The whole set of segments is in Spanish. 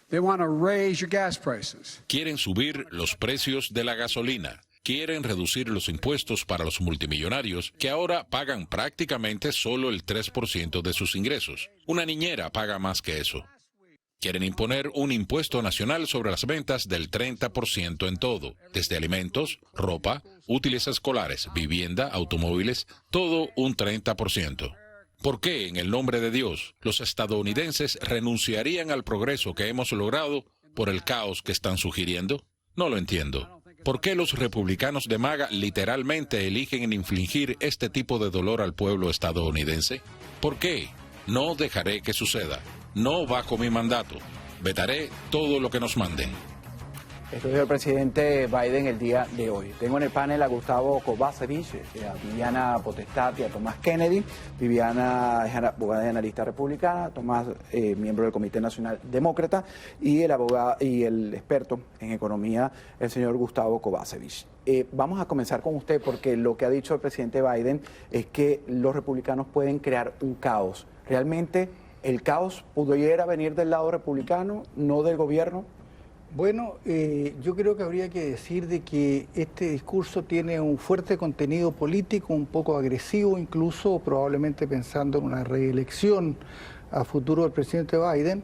They want to raise your gas prices. Quieren subir los precios de la gasolina. Quieren reducir los impuestos para los multimillonarios, que ahora pagan prácticamente solo el 3% de sus ingresos. Una niñera paga más que eso. Quieren imponer un impuesto nacional sobre las ventas del 30% en todo, desde alimentos, ropa, útiles escolares, vivienda, automóviles, todo un 30%. ¿Por qué, en el nombre de Dios, los estadounidenses renunciarían al progreso que hemos logrado por el caos que están sugiriendo? No lo entiendo. ¿Por qué los republicanos de MAGA literalmente eligen infligir este tipo de dolor al pueblo estadounidense? ¿Por qué? No dejaré que suceda. No bajo mi mandato. Vetaré todo lo que nos manden. Esto es el presidente Biden el día de hoy. Tengo en el panel a Gustavo Kovacevic, a Viviana Potestad y a Tomás Kennedy. Viviana es abogada y analista republicana, Tomás miembro del Comité Nacional Demócrata y el abogado y el experto en economía, el señor Gustavo Kovacevic. Vamos a comenzar con usted porque lo que ha dicho el presidente Biden es que los republicanos pueden crear un caos. ¿Realmente el caos pudiera venir del lado republicano, no del gobierno? Bueno, yo creo que habría que decir de que este discurso tiene un fuerte contenido político, un poco agresivo incluso, probablemente pensando en una reelección a futuro del presidente Biden.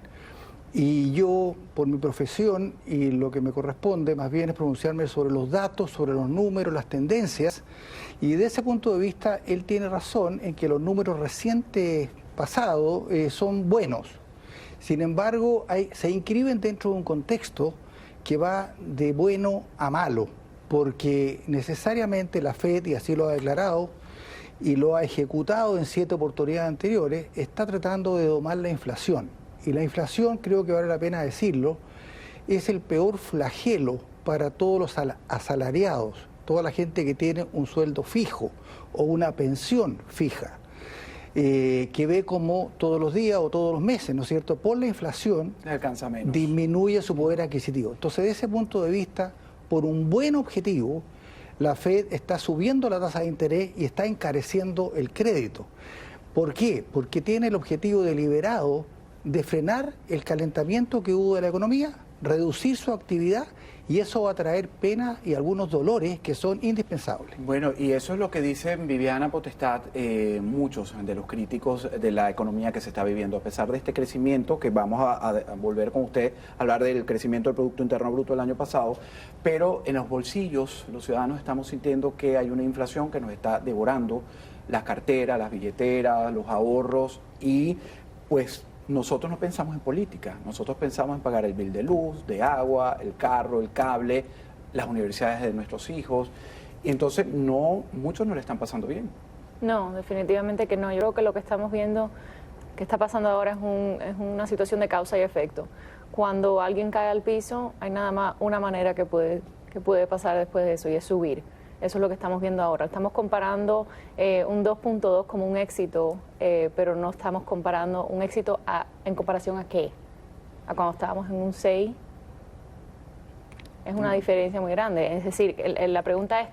Y yo, por mi profesión y lo que me corresponde, más bien es pronunciarme sobre los datos, sobre los números, las tendencias. Y de ese punto de vista, él tiene razón en que los números recientes pasados son buenos. Sin embargo, se inscriben dentro de un contexto que va de bueno a malo, porque necesariamente la FED, y así lo ha declarado, y lo ha ejecutado en 7 oportunidades anteriores, está tratando de domar la inflación. Y la inflación, creo que vale la pena decirlo, es el peor flagelo para todos los asalariados, toda la gente que tiene un sueldo fijo o una pensión fija. Que ve como todos los días o todos los meses, ¿no es cierto?, por la inflación disminuye su poder adquisitivo. Entonces, de ese punto de vista, por un buen objetivo, la FED está subiendo la tasa de interés y está encareciendo el crédito. ¿Por qué? Porque tiene el objetivo deliberado de frenar el calentamiento que hubo de la economía, reducir su actividad, y eso va a traer pena y algunos dolores que son indispensables. Bueno, y eso es lo que dice Viviana Potestad, muchos de los críticos de la economía que se está viviendo. A pesar de este crecimiento, que vamos a volver con usted a hablar del crecimiento del Producto Interno Bruto del año pasado, pero en los bolsillos los ciudadanos estamos sintiendo que hay una inflación que nos está devorando las carteras, las billeteras, los ahorros, y pues nosotros no pensamos en política, nosotros pensamos en pagar el bill de luz, de agua, el carro, el cable, las universidades de nuestros hijos, y entonces muchos no le están pasando bien. No, definitivamente que no. Yo creo que lo que estamos viendo, que está pasando ahora es una situación de causa y efecto. Cuando alguien cae al piso, hay nada más una manera que puede pasar después de eso, y es subir. Eso es lo que estamos viendo ahora. Estamos comparando un 2.2 como un éxito, pero no estamos comparando un éxito en comparación a qué. A cuando estábamos en un 6. Es una diferencia muy grande. Es decir, la pregunta es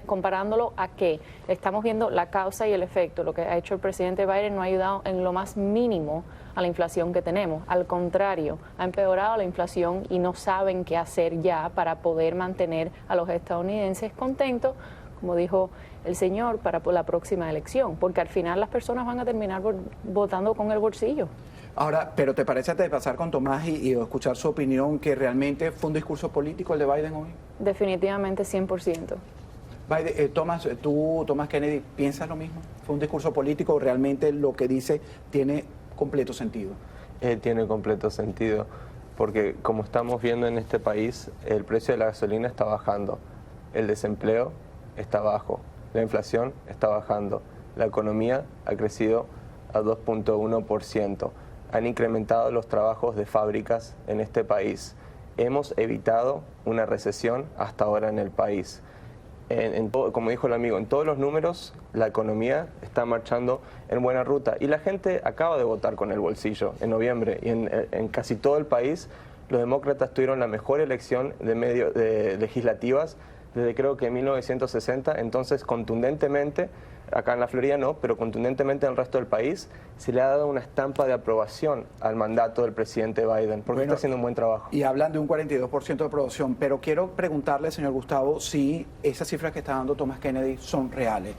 comparándolo a qué. Estamos viendo la causa y el efecto. Lo que ha hecho el presidente Biden no ha ayudado en lo más mínimo a la inflación que tenemos. Al contrario, ha empeorado la inflación y no saben qué hacer ya para poder mantener a los estadounidenses contentos, como dijo el señor, para la próxima elección. Porque al final las personas van a terminar votando con el bolsillo. Ahora, pero ¿te parece, antes de pasar con Tomás y escuchar su opinión, que realmente fue un discurso político el de Biden hoy? Definitivamente 100%. Biden, Tomás Kennedy, ¿piensas lo mismo? ¿Fue un discurso político o realmente lo que dice tiene completo sentido? Tiene completo sentido, porque como estamos viendo en este país, el precio de la gasolina está bajando, el desempleo está bajo, la inflación está bajando, la economía ha crecido a 2.1%. Han incrementado los trabajos de fábricas en este país. Hemos evitado una recesión hasta ahora en el país. Como dijo el amigo, en todos los números la economía está marchando en buena ruta y la gente acaba de votar con el bolsillo en noviembre, y en casi todo el país los demócratas tuvieron la mejor elección de legislativas desde creo que 1960, entonces contundentemente Acá en la Florida no, pero contundentemente en el resto del país se le ha dado una estampa de aprobación al mandato del presidente Biden, porque está haciendo un buen trabajo. Y hablan de un 42% de aprobación, pero quiero preguntarle, señor Gustavo, si esas cifras que está dando Thomas Kennedy son reales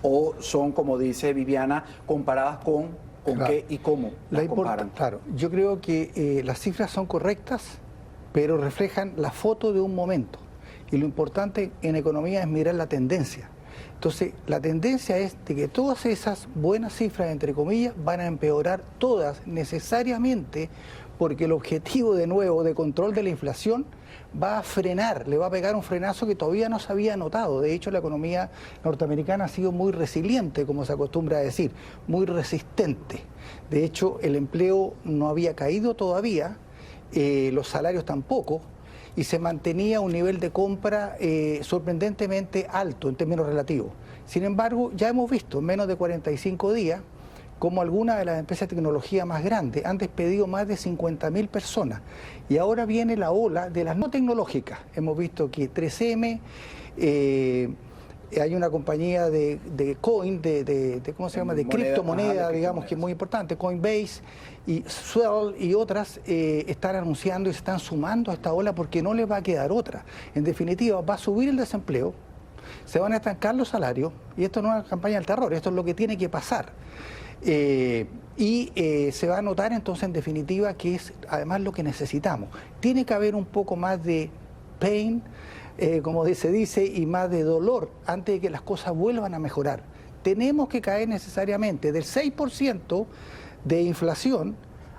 o son, como dice Viviana, comparadas con Claro. qué y cómo las comparan. Claro, yo creo que las cifras son correctas, pero reflejan la foto de un momento. Y lo importante en economía es mirar la tendencia. Entonces, la tendencia es de que todas esas buenas cifras, entre comillas, van a empeorar todas necesariamente, porque el objetivo, de nuevo, de control de la inflación va a frenar, le va a pegar un frenazo que todavía no se había notado. De hecho, la economía norteamericana ha sido muy resiliente, como se acostumbra a decir, muy resistente. De hecho, el empleo no había caído todavía, los salarios tampoco, y se mantenía un nivel de compra sorprendentemente alto en términos relativos. Sin embargo, ya hemos visto en menos de 45 días como algunas de las empresas de tecnología más grandes han despedido más de 50.000 personas. Y ahora viene la ola de las no tecnológicas. Hemos visto que 3M, hay una compañía de coin, ¿cómo se llama? De criptomoneda, digamos, que es muy importante, Coinbase y Swell y otras están anunciando y se están sumando a esta ola porque no les va a quedar otra. En definitiva, va a subir el desempleo, se van a estancar los salarios, y esto no es una campaña del terror, esto es lo que tiene que pasar. Se va a notar entonces, en definitiva, que es además lo que necesitamos. Tiene que haber un poco más de pain, como se dice, y más de dolor antes de que las cosas vuelvan a mejorar. Tenemos que caer necesariamente del 6% de inflación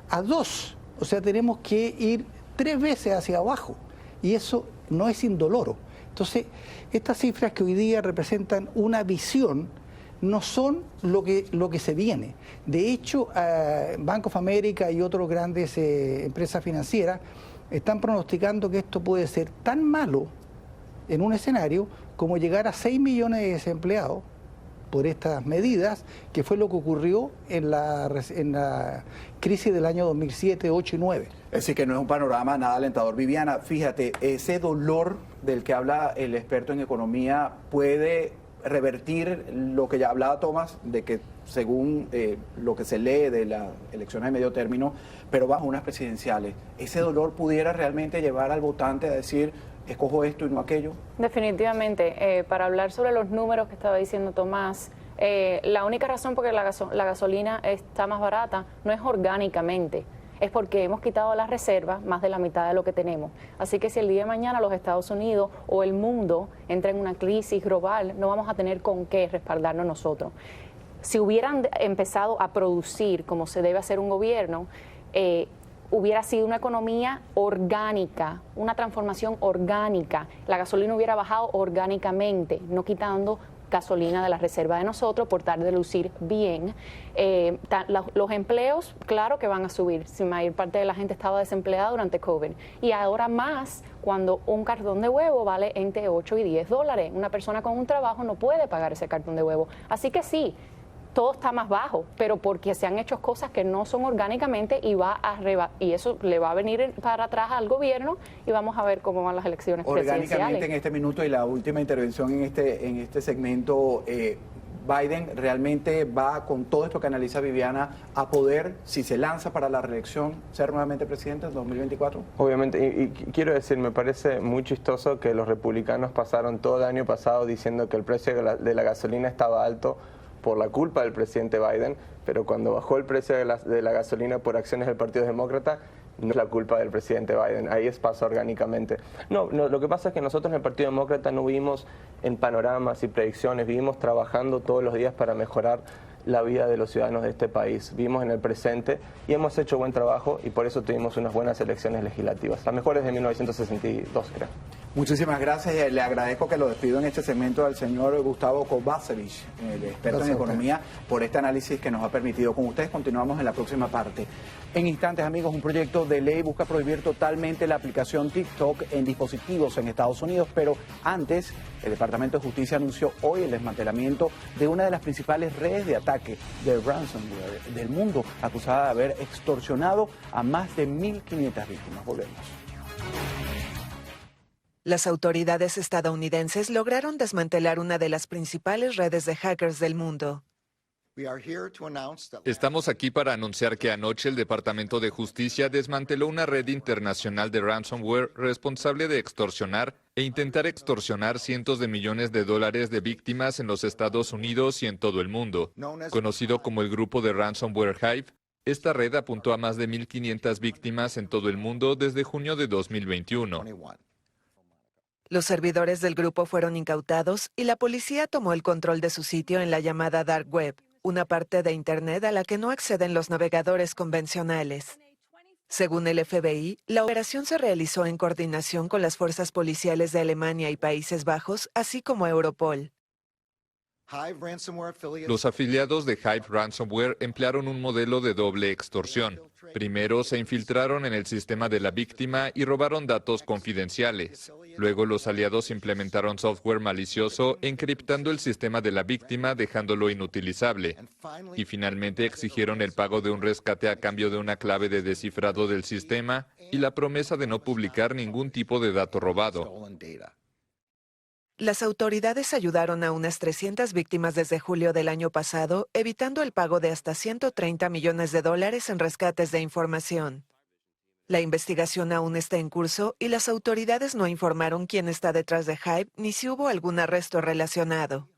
a 2%. O sea, tenemos que ir 3 veces hacia abajo, y eso no es indoloro. Entonces, estas cifras que hoy día representan una visión no son lo que se viene. De hecho, Bank of America y otras grandes empresas financieras están pronosticando que esto puede ser tan malo en un escenario como llegar a 6 millones de desempleados por estas medidas, que fue lo que ocurrió en la crisis del año 2007, 8 y 9. Es decir, que no es un panorama nada alentador. Viviana, fíjate, ese dolor del que habla el experto en economía puede revertir lo que ya hablaba Tomás, de que según lo que se lee de las elecciones de medio término, pero bajo unas presidenciales, ¿ese dolor pudiera realmente llevar al votante a decir, escojo esto y no aquello? Definitivamente. Para hablar sobre los números que estaba diciendo Tomás, la única razón por la la gasolina está más barata no es orgánicamente, es porque hemos quitado las reservas, más de la mitad de lo que tenemos. Así que si el día de mañana los Estados Unidos o el mundo entra en una crisis global, no vamos a tener con qué respaldarnos nosotros. Si hubieran empezado a producir como se debe hacer un gobierno, hubiera sido una economía orgánica, una transformación orgánica. La gasolina hubiera bajado orgánicamente, no quitando gasolina de la reserva de nosotros por tal de lucir bien. Los empleos, claro que van a subir, si mayor parte de la gente estaba desempleada durante COVID. Y ahora más, cuando un cartón de huevo vale entre 8 y 10 dólares. Una persona con un trabajo no puede pagar ese cartón de huevo. Así que sí, todo está más bajo, pero porque se han hecho cosas que no son orgánicamente y eso le va a venir para atrás al gobierno y vamos a ver cómo van las elecciones presidenciales. Orgánicamente en este minuto y la última intervención en este segmento, Biden realmente va, con todo esto que analiza Viviana, a poder, si se lanza para la reelección, ser nuevamente presidente en 2024? Obviamente, y quiero decir, me parece muy chistoso que los republicanos pasaron todo el año pasado diciendo que el precio de la gasolina estaba alto por la culpa del presidente Biden, pero cuando bajó el precio de la gasolina por acciones del Partido Demócrata, no es la culpa del presidente Biden, ahí pasa orgánicamente. No, lo que pasa es que nosotros en el Partido Demócrata no vivimos en panoramas y predicciones, vivimos trabajando todos los días para mejorar la vida de los ciudadanos de este país. Vivimos en el presente y hemos hecho buen trabajo y por eso tuvimos unas buenas elecciones legislativas, las mejores de 1962, creo. Muchísimas gracias. Le agradezco que lo despido en este segmento al señor Gustavo Kovacevic, el experto en economía, por este análisis que nos ha permitido. Con ustedes continuamos en la próxima parte. En instantes, amigos, un proyecto de ley busca prohibir totalmente la aplicación TikTok en dispositivos en Estados Unidos, pero antes, el Departamento de Justicia anunció hoy el desmantelamiento de una de las principales redes de ataque de ransomware del mundo, acusada de haber extorsionado a más de 1.500 víctimas. Volvemos. Las autoridades estadounidenses lograron desmantelar una de las principales redes de hackers del mundo. Estamos aquí para anunciar que anoche el Departamento de Justicia desmanteló una red internacional de ransomware responsable de extorsionar e intentar extorsionar cientos de millones de dólares de víctimas en los Estados Unidos y en todo el mundo. Conocido como el grupo de ransomware Hive, esta red apuntó a más de 1.500 víctimas en todo el mundo desde junio de 2021. Los servidores del grupo fueron incautados y la policía tomó el control de su sitio en la llamada Dark Web, una parte de Internet a la que no acceden los navegadores convencionales. Según el FBI, la operación se realizó en coordinación con las fuerzas policiales de Alemania y Países Bajos, así como Europol. Los afiliados de Hive Ransomware emplearon un modelo de doble extorsión. Primero se infiltraron en el sistema de la víctima y robaron datos confidenciales. Luego los aliados implementaron software malicioso encriptando el sistema de la víctima dejándolo inutilizable. Y finalmente exigieron el pago de un rescate a cambio de una clave de descifrado del sistema y la promesa de no publicar ningún tipo de dato robado. Las autoridades ayudaron a unas 300 víctimas desde julio del año pasado, evitando el pago de hasta $130 millones en rescates de información. La investigación aún está en curso y las autoridades no informaron quién está detrás de Hive ni si hubo algún arresto relacionado.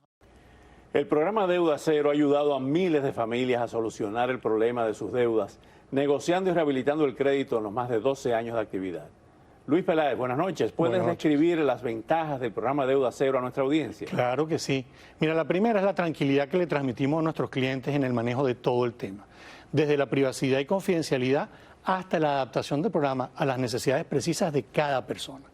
El programa Deuda Cero ha ayudado a miles de familias a solucionar el problema de sus deudas, negociando y rehabilitando el crédito en los más de 12 años de actividad. Luis Peláez, buenas noches. ¿Puedes describir las ventajas del programa Deuda Cero a nuestra audiencia? Claro que sí. Mira, la primera es la tranquilidad que le transmitimos a nuestros clientes en el manejo de todo el tema, desde la privacidad y confidencialidad hasta la adaptación del programa a las necesidades precisas de cada persona.